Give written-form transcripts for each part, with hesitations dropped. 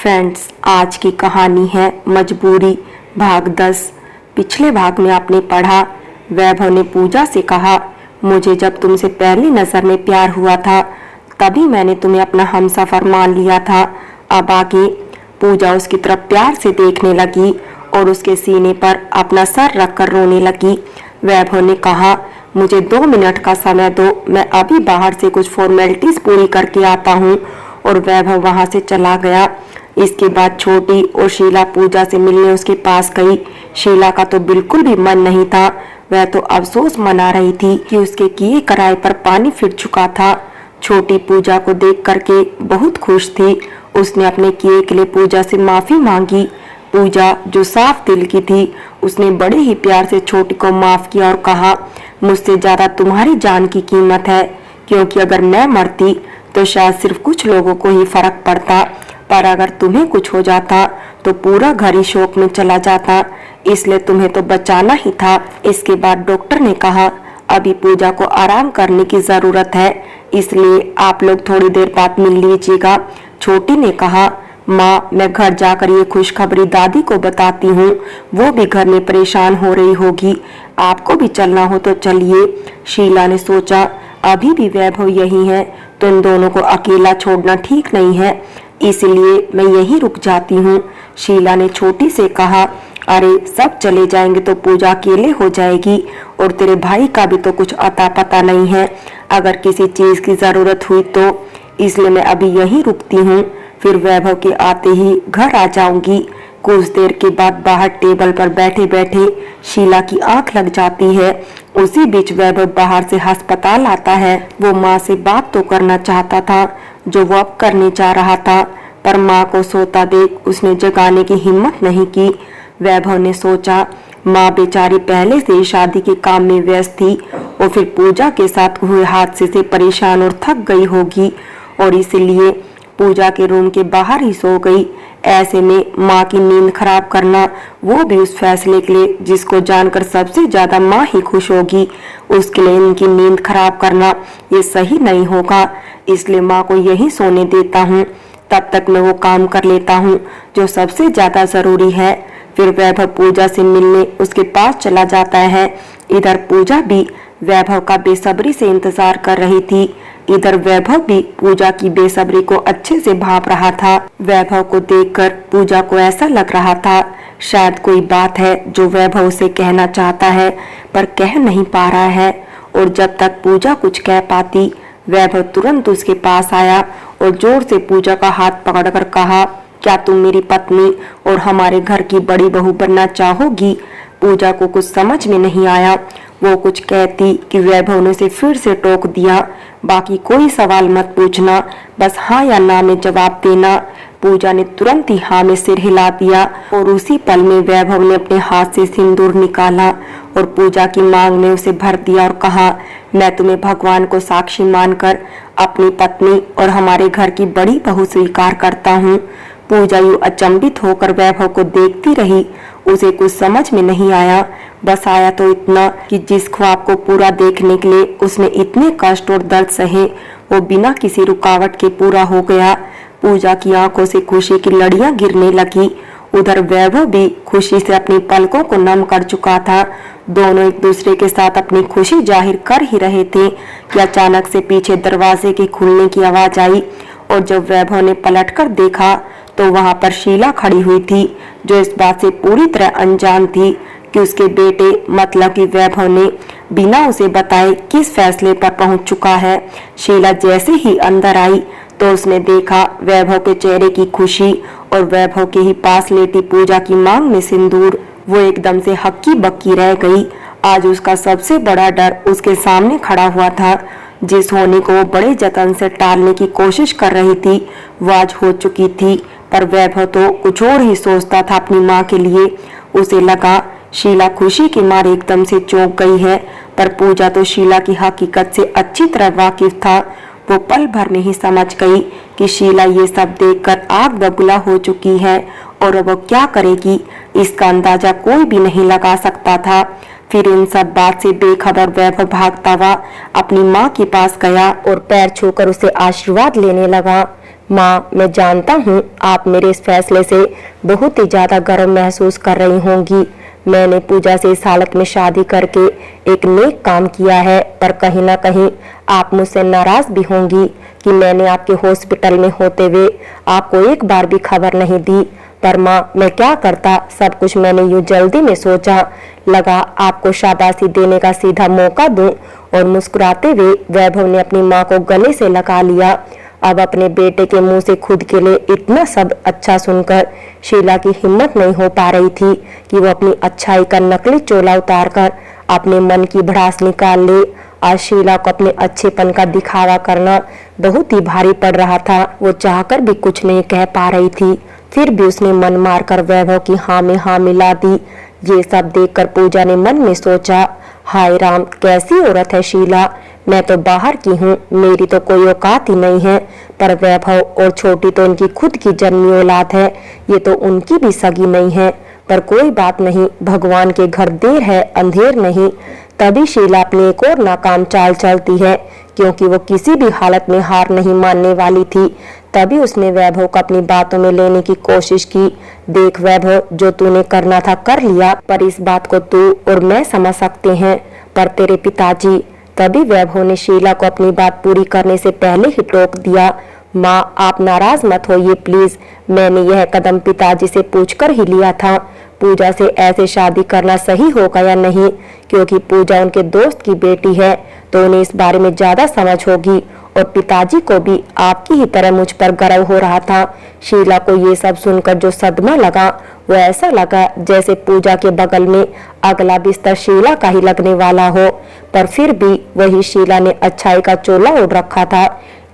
Friends, आज की कहानी है मजबूरी भाग 10। पिछले भाग में आपने पढ़ा, वैभव ने पूजा से कहा, मुझे जब तुमसे पहली नजर में प्यार हुआ था तभी मैंने तुम्हें अपना हमसफर मान लिया था। अब आगे पूजा उसकी तरफ प्यार से देखने लगी और उसके सीने पर अपना सर रखकर रोने लगी। वैभव ने कहा, मुझे 2 मिनट का समय दो, मैं अभी बाहर से कुछ फॉर्मेलिटीज पूरी करके आता हूँ। और वैभव वहां से चला गया। इसके बाद छोटी और शीला पूजा से मिलने उसके पास गई। शीला का तो बिल्कुल भी मन नहीं था। वह तो अफसोस मना रही थी कि उसके किए कराए पर पानी फिर चुका था। छोटी पूजा को देख करके बहुत खुश थी। उसने अपने किए के लिए पूजा से माफी मांगी। पूजा जो साफ दिल की थी, उसने बड़े ही प्यार से छोटी को माफ किया और कहा, मुझसे ज्यादा तुम्हारी जान की कीमत है, क्योंकि अगर मैं मरती तो शायद सिर्फ कुछ लोगों को ही फर्क पड़ता, पर अगर तुम्हें कुछ हो जाता तो पूरा घर ही शोक में चला जाता, इसलिए तुम्हें तो बचाना ही था। इसके बाद डॉक्टर ने कहा, अभी पूजा को आराम करने की जरूरत है, इसलिए आप लोग थोड़ी देर बाद मिल लीजिएगा। छोटी ने कहा, माँ, मैं घर जाकर ये खुशखबरी दादी को बताती हूँ, वो भी घर में परेशान हो रही होगी, आपको भी चलना हो तो चलिए। शीला ने सोचा, अभी भी वैभव यही है तो इन दोनों को अकेला छोड़ना ठीक नहीं है, इसलिए मैं यहीं रुक जाती हूँ। शीला ने छोटी से कहा, अरे सब चले जाएंगे तो पूजा अकेले हो जाएगी और तेरे भाई का भी तो कुछ अता पता नहीं है, अगर किसी चीज की जरूरत हुई तो, इसलिए मैं अभी यहीं रुकती हूँ, फिर वैभव के आते ही घर आ जाऊंगी। कुछ देर के बाद बाहर टेबल पर बैठे बैठे शीला की आंख लग जाती है। उसी बीच वैभव बाहर से अस्पताल आता है। वो माँ से बात तो करना चाहता था जो वो अब करने जा रहा था, पर माँ को सोता देख उसने जगाने की हिम्मत नहीं की। वैभव ने सोचा, माँ बेचारी पहले से ही शादी के काम में व्यस्त थी और फिर पूजा के साथ हुए हादसे से परेशान और थक गई होगी और इसलिए पूजा के रूम के बाहर ही सो गई। ऐसे में माँ की नींद खराब करना, वो भी उस फैसले के लिए जिसको जानकर सबसे ज्यादा माँ ही खुश होगी, उसके लिए इनकी नींद खराब करना ये सही नहीं होगा, इसलिए माँ को यही सोने देता हूँ, तब तक मैं वो काम कर लेता हूँ जो सबसे ज्यादा जरूरी है। फिर वैभव पूजा से मिलने उसके पास चला जाता है। इधर पूजा भी वैभव का बेसब्री से इंतजार कर रही थी। इधर वैभव भी पूजा की बेसब्री को अच्छे से भांप रहा था। वैभव को देखकर पूजा को ऐसा लग रहा था शायद कोई बात है जो वैभव उसे कहना चाहता है पर कह नहीं पा रहा है, और जब तक पूजा कुछ कह पाती वैभव तुरंत उसके पास आया और जोर से पूजा का हाथ पकड़कर कहा, क्या तुम मेरी पत्नी और हमारे घर की बड़ी बहू बनना चाहोगी? पूजा को कुछ समझ में नहीं आया। वो कुछ कहती कि वैभव ने उसे फिर से टोक दिया, बाकी कोई सवाल मत पूछना, बस हाँ या ना में जवाब देना। पूजा ने तुरंत ही हाँ में सिर हिला दिया और उसी पल में वैभव ने अपने हाथ से सिंदूर निकाला और पूजा की मांग में उसे भर दिया और कहा, मैं तुम्हें भगवान को साक्षी मानकर अपनी पत्नी और हमारे घर की बड़ी बहू स्वीकार करता हूँ। पूजा यूं अचंभित होकर वैभव को देखती रही। उसे कुछ समझ में नहीं आया, बस आया तो इतना कि जिस ख्वाब को पूरा देखने के लिए उसने इतने कष्ट और दर्द सहे वो बिना किसी रुकावट के पूरा हो गया। पूजा की आंखों से खुशी की लड़ियां गिरने लगी। उधर वैभव भी खुशी से अपनी पलकों को नम कर चुका था। दोनों एक दूसरे के साथ अपनी खुशी जाहिर कर ही रहे थे कि अचानक से पीछे दरवाजे के खुलने की आवाज आई और जब वैभव ने पलटकर देखा तो वहां पर शीला खड़ी हुई थी, जो इस बात से पूरी तरह अनजान थी कि उसके बेटे मतलब कि वैभव ने बिना उसे बताए किस फैसले पर पहुंच चुका है। शीला जैसे ही अंदर आई तो उसने देखा वैभव के चेहरे की खुशी और वैभव के ही पास लेटी पूजा की मांग में सिंदूर। वो एकदम से हक्की बक्की रह गई। आज उसका सबसे बड़ा डर उसके सामने खड़ा हुआ था। जिस होने को वो बड़े जतन से टालने की कोशिश कर रही थी वो आज हो चुकी थी, पर वैभव तो कुछ और ही सोचता था अपनी माँ के लिए। उसे लगा शीला खुशी के मारे एकदम से चौंक गई है, पर पूजा तो शीला की हकीकत से अच्छी तरह वाकिफ था। वो पल भर में ही समझ गई कि शीला ये सब देखकर आग बबूला हो चुकी है और अब वो क्या करेगी इसका अंदाजा कोई भी नहीं लगा सकता था। फिर इन सब बात से बेखबर वैभव भागता हुआ अपनी माँ के पास गया और पैर छूकर उसे आशीर्वाद लेने लगा। माँ, मैं जानता हूँ आप मेरे इस फैसले से बहुत ही ज्यादा गर्व महसूस कर रही होंगी। मैंने पूजा से इस हालत में शादी करके एक नेक काम किया है, पर कहीं ना कहीं आप मुझसे नाराज भी होंगी कि मैंने आपके हॉस्पिटल में होते हुए आपको एक बार भी खबर नहीं दी। पर माँ, मैं क्या करता, सब कुछ मैंने यूं जल्दी में सोचा, लगा आपको शाबाशी देने का सीधा मौका दूं। और मुस्कुराते हुए वैभव ने अपनी माँ को गले से लगा लिया। अब अपने बेटे के मुंह से खुद के लिए इतना सब अच्छा सुनकर शीला की हिम्मत नहीं हो पा रही थी कि वो अपनी अच्छाई का नकली चोला उतारकर अपने मन की भड़ास निकाल ले। आज शीला को अपने अच्छेपन का दिखावा करना बहुत ही भारी पड़ रहा था। वो चाहकर भी कुछ नहीं कह पा रही थी, फिर भी उसने मन मारकर वैभव की हाँ में हाँ मिला दी। ये सब देखकर पूजा ने मन में सोचा, हाय राम, कैसी औरत है शीला। मैं तो बाहर की हूँ, मेरी तो कोई औकात ही नहीं है, पर वैभव और छोटी तो इनकी खुद की जन्मी औलाद है, ये तो उनकी भी सगी नहीं है। पर कोई बात नहीं, भगवान के घर देर है अंधेर नहीं। तभी शीला अपनी एक और नाकाम चाल चलती है, क्योंकि वो किसी भी हालत में हार नहीं मानने वाली थी। तभी उसने वैभव को अपनी बातों में लेने की कोशिश की। देख वैभव, जो तूने करना था कर लिया, पर इस बात को तू और मैं समझ सकते हैं, पर तेरे पिताजी। तभी वैभव ने शीला को अपनी बात पूरी करने से पहले ही टोक दिया। माँ, आप नाराज मत होइए प्लीज, मैंने यह कदम पिताजी से पूछकर ही लिया था। पूजा से ऐसे शादी करना सही होगा या नहीं, क्योंकि पूजा उनके दोस्त की बेटी है, तो उन्हें इस बारे में ज्यादा समझ होगी। और पिताजी को भी आपकी ही तरह मुझ पर गर्व हो रहा था। शीला को ये सब सुनकर जो सदमा लगा, वो ऐसा लगा जैसे पूजा के बगल में अगला बिस्तर शीला का ही लगने वाला हो। पर फिर भी वही शीला ने अच्छाई का चोला ओढ़ रखा था,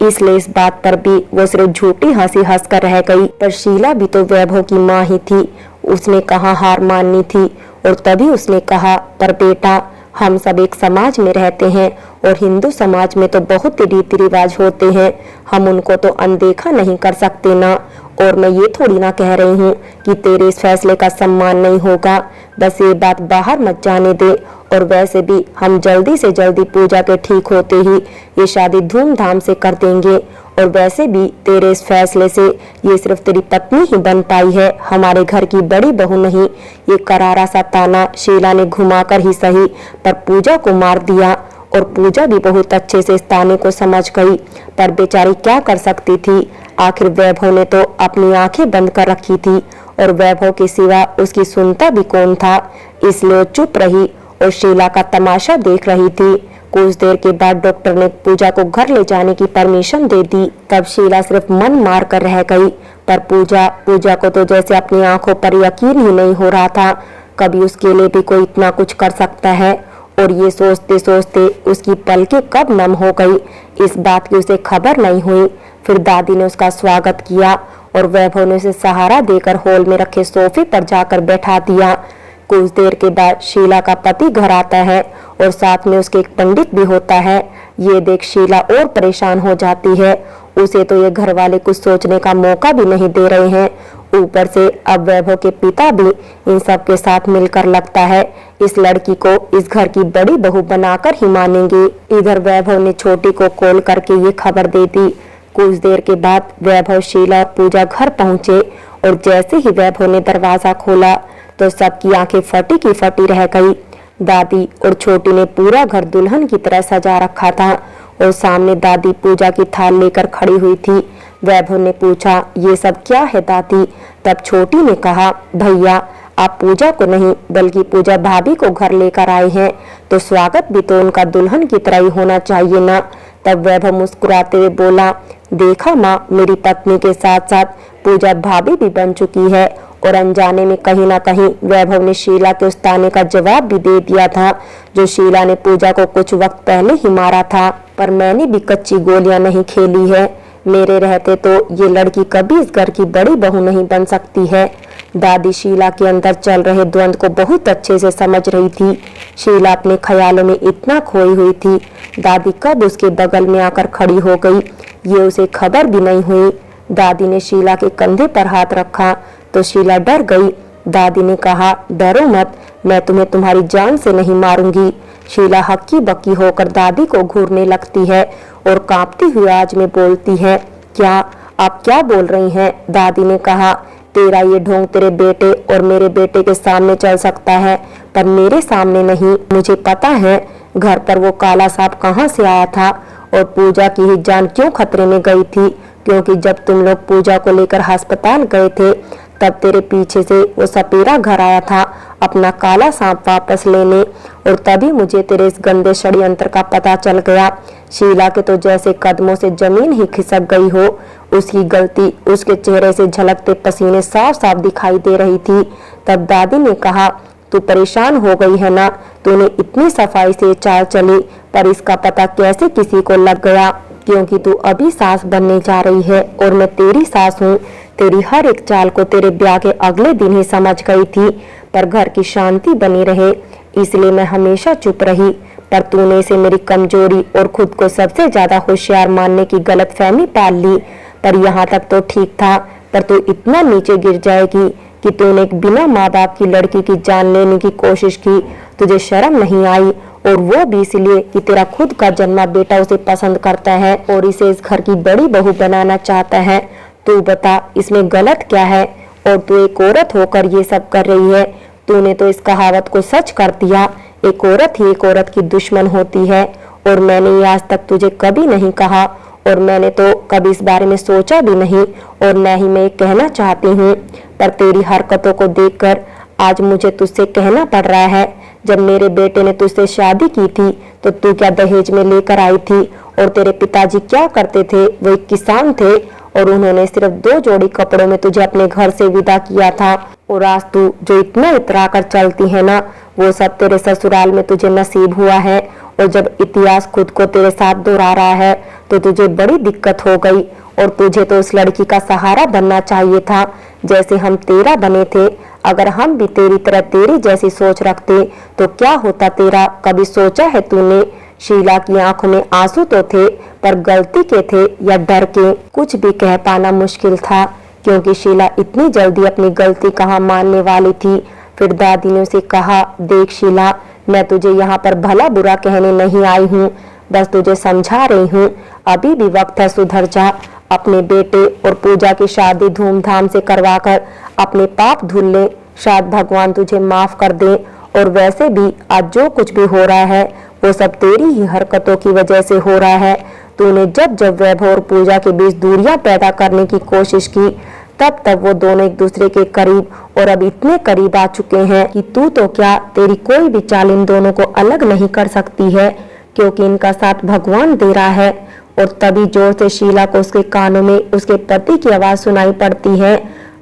इसलिए इस बात पर भी वो सिर्फ झूठी हंसी हंसकर रह गई। पर शीला भी तो वैभव की माँ ही थी, उसने कहाँ हार माननी थी। और तभी उसने कहा, पर बेटा, हम सब एक समाज में रहते हैं और हिंदू समाज में तो बहुत रीति रिवाज होते हैं, हम उनको तो अनदेखा नहीं कर सकते ना। और मैं ये थोड़ी ना कह रही हूँ कि तेरे इस फैसले का सम्मान नहीं होगा, बस ये बात बाहर मत जाने दे। और वैसे भी हम जल्दी से जल्दी पूजा के ठीक होते ही ये शादी धूमधाम से कर देंगे। और वैसे भी तेरे इस फैसले से ये सिर्फ तेरी पत्नी ही बन पाई है, हमारे घर की बड़ी बहू नहीं। ये करारा सा ताना शीला ने घुमाकर ही सही पर पूजा को मार दिया। और पूजा भी बहुत अच्छे से इस ताने को समझ गई, पर बेचारी क्या कर सकती थी। आखिर वैभव ने तो अपनी आंखें बंद कर रखी थी और वैभव के सिवा उसकी सुनता भी कौन था, इसलिए चुप रही और शीला का तमाशा देख रही थी। कुछ देर के बाद डॉक्टर ने पूजा को घर ले जाने की परमिशन दे दी। तब शीला सिर्फ मन मार कर रह गई, पर पूजा को तो जैसे अपनी आंखों पर यकीन ही नहीं हो रहा था, कभी उसके लिए भी कोई इतना कुछ कर सकता है। और ये सोचते सोचते उसकी पलकें कब नम हो गई, इस बात की उसे खबर नहीं हुई। फिर दादी ने उसका स्वागत किया और वैभव ने उसे सहारा देकर हॉल में रखे सोफे पर जाकर बैठा दिया। कुछ देर के बाद शीला का पति घर आता है और साथ में उसके एक पंडित भी होता है। ये देख शीला और परेशान हो जाती है, उसे तो ये घर वाले कुछ सोचने का मौका भी नहीं दे रहे हैं। ऊपर से अब वैभव के पिता भी इन सब के साथ मिलकर लगता है इस लड़की को इस घर की बड़ी बहू बनाकर ही मानेंगे। इधर वैभव ने छोटी को कॉल करके ये खबर दे दी। कुछ देर के बाद वैभव, शीला और पूजा घर पहुंचे और जैसे ही वैभव ने दरवाजा खोला तो सबकी आंखें फटी की फटी रह गई। दादी और छोटी ने पूरा घर दुल्हन की तरह सजा रखा था और सामने दादी पूजा की थाल लेकर खड़ी हुई थी। वैभव ने पूछा, ये सब क्या है दादी? तब छोटी ने कहा, भैया आप पूजा को नहीं बल्कि पूजा भाभी को घर लेकर आए हैं, तो स्वागत भी तो उनका दुल्हन की तरह ही होना चाहिए ना। तब वैभव मुस्कुराते हुए बोला, देखा माँ, मेरी पत्नी के साथ साथ पूजा भाभी भी बन चुकी है। और अनजाने में कहीं ना कहीं वैभव ने शीला के उस ताने का जवाब भी दे दिया था जो शीला ने पूजा को कुछ वक्त पहले ही मारा था। पर मैंने भी कच्ची गोलियां नहीं खेली है, मेरे रहते तो ये लड़की कभी इस घर की बड़ी बहू नहीं बन सकती है। दादी शीला के अंदर चल रहे द्वंद्व को बहुत अच्छे से समझ रही थी। शीला अपने ख्यालों में इतना खोई हुई थी, दादी कब उसके बगल में आकर खड़ी हो गई ये उसे खबर भी नहीं हुई। दादी ने शीला के कंधे पर हाथ रखा तो शीला डर गई। दादी ने कहा, डरो मत, मैं तुम्हें तुम्हारी जान से नहीं मारूंगी। शीला हक्की बक्की होकर दादी को घूरने लगती है और कांपती हुई आवाज में बोलती है, क्या आप क्या बोल रही हैं? दादी ने कहा, तेरा ये ढोंग तेरे बेटे और मेरे बेटे के सामने चल सकता है, पर मेरे सामने नहीं। मुझे पता है घर पर वो काला सांप कहाँ से आया था और पूजा की ही जान क्यों खतरे में गई थी, क्योंकि जब तुम लोग पूजा को लेकर अस्पताल गए थे तब तेरे पीछे से वो सपेरा घर आया था अपना काला सांप वापस लेने, और तभी मुझे तेरे इस गंदे षड्यंत्र का पता चल गया। शीला के तो जैसे कदमों से जमीन ही खिसक गई हो। उसकी गलती उसके चेहरे से झलकते पसीने साफ साफ दिखाई दे रही थी। तब दादी ने कहा, तू परेशान हो गई है ना? तूने इतनी सफाई से चाल चली, पर इसका पता कैसे किसी को लग गया? क्योंकि तू अभी सास बनने जा रही है और मैं तेरी सास हूँ। तेरी हर एक चाल को तेरे ब्याह के अगले दिन ही समझ गई थी, पर घर की शांति बनी रहे इसलिए मैं हमेशा चुप रही। पर तूने इसे मेरी कमजोरी और खुद को सबसे ज्यादा होशियार मानने की गलतफहमी पाल ली। पर यहाँ तक तो ठीक था, पर तू इतना नीचे गिर जाएगी कि तूने एक बिना माँ बाप की लड़की की जान लेने की कोशिश की। तुझे शर्म नहीं आई? और वो भी इसलिए कि तेरा खुद का जन्मा बेटा उसे पसंद करता है और इसे इस घर की बड़ी बहू बनाना चाहता है। तू बता, इसमें गलत क्या है? और तू एक औरत होकर ये सब कर रही है। तूने तो इस कहावत को सच कर दिया, एक औरत ही एक औरत की दुश्मन होती है। और मैंने ये आज तक तुझे कभी नहीं कहा, और मैंने तो कभी इस बारे में सोचा भी नहीं, और न ही मैं ये कहना चाहती हूँ। पर तेरी हरकतों को देखकर आज मुझे तुझसे कहना पड़ रहा है। जब मेरे बेटे ने तुझसे शादी की थी तो तू क्या दहेज में लेकर आई थी? और तेरे पिताजी क्या करते थे? वो एक किसान थे और उन्होंने सिर्फ 2 जोड़ी कपड़ों में तुझे अपने घर से विदा किया था। और आज तू जो इतना इतरा कर चलती है ना, वो सब तेरे ससुराल में तुझे नसीब हुआ है। और जब इतिहास खुद को तेरे साथ दोहरा रहा है तो तुझे बड़ी दिक्कत हो गई। और तुझे तो उस लड़की का सहारा बनना चाहिए था जैसे हम तेरा बने थे। अगर हम भी तेरी तरह तेरी जैसी सोच रखते तो क्या होता तेरा? कभी सोचा है तूने? शीला की आंखों में आंसू तो थे, पर गलती के थे या डर के कुछ भी कह पाना मुश्किल था, क्योंकि शीला इतनी जल्दी अपनी गलती कहाँ मानने वाली थी। फिर दादी ने उसे कहा, देख शीला, मैं तुझे यहाँ पर भला बुरा कहने नहीं आई हूँ, बस तुझे समझा रही हूँ। अभी भी वक्त है, सुधर जा। अपने बेटे और पूजा की शादी धूमधाम से करवाकर अपने पाप धुल ले, शायद भगवान तुझे माफ कर दे। और वैसे भी आज जो कुछ भी हो रहा है वो सब तेरी ही हरकतों की वजह से हो रहा है। तूने जब जब वैभव और पूजा के बीच दूरियां पैदा करने की कोशिश की, तब तब वो दोनों एक दूसरे के करीब और अब इतने करीब आ चुके हैं कि तू तो क्या, तेरी कोई भी चाल इन दोनों को अलग नहीं कर सकती है, क्योंकि इनका साथ भगवान दे रहा है। और तभी जोर से शीला को उसके कानों में उसके पति की आवाज सुनाई पड़ती है,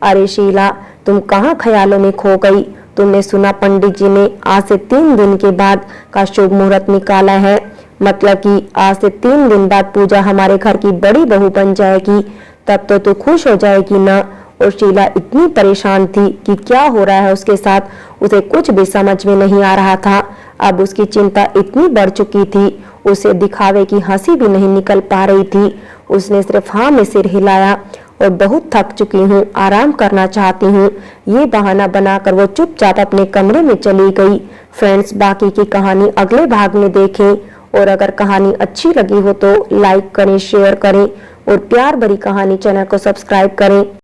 अरे शीला, तुम कहाँ ख्यालों में खो गई? तुमने सुना पंडित जी ने आज से 3 दिन के बाद का शुभ मुहूर्त निकाला है, मतलब कि आज से 3 दिन बाद पूजा हमारे घर की बड़ी बहू बन जाएगी। तब तो तू खुश हो जाएगी ना? और शीला इतनी परेशान थी कि क्या हो रहा है उसके साथ, उसे कुछ भी समझ में नहीं आ रहा था। अब उसकी चिंता इतनी बढ़ चुकी थी, उसे दिखावे की हंसी भी नहीं निकल पा रही थी। उसने सिर्फ हाँ में सिर हिलाया और बहुत थक चुकी हूँ, आराम करना चाहती हूँ, ये बहाना बनाकर वो चुपचाप अपने कमरे में चली गई। फ्रेंड्स, बाकी की कहानी अगले भाग में देखें, और अगर कहानी अच्छी लगी हो तो लाइक करें, शेयर करें और प्यार भरी कहानी चैनल को सब्सक्राइब करें।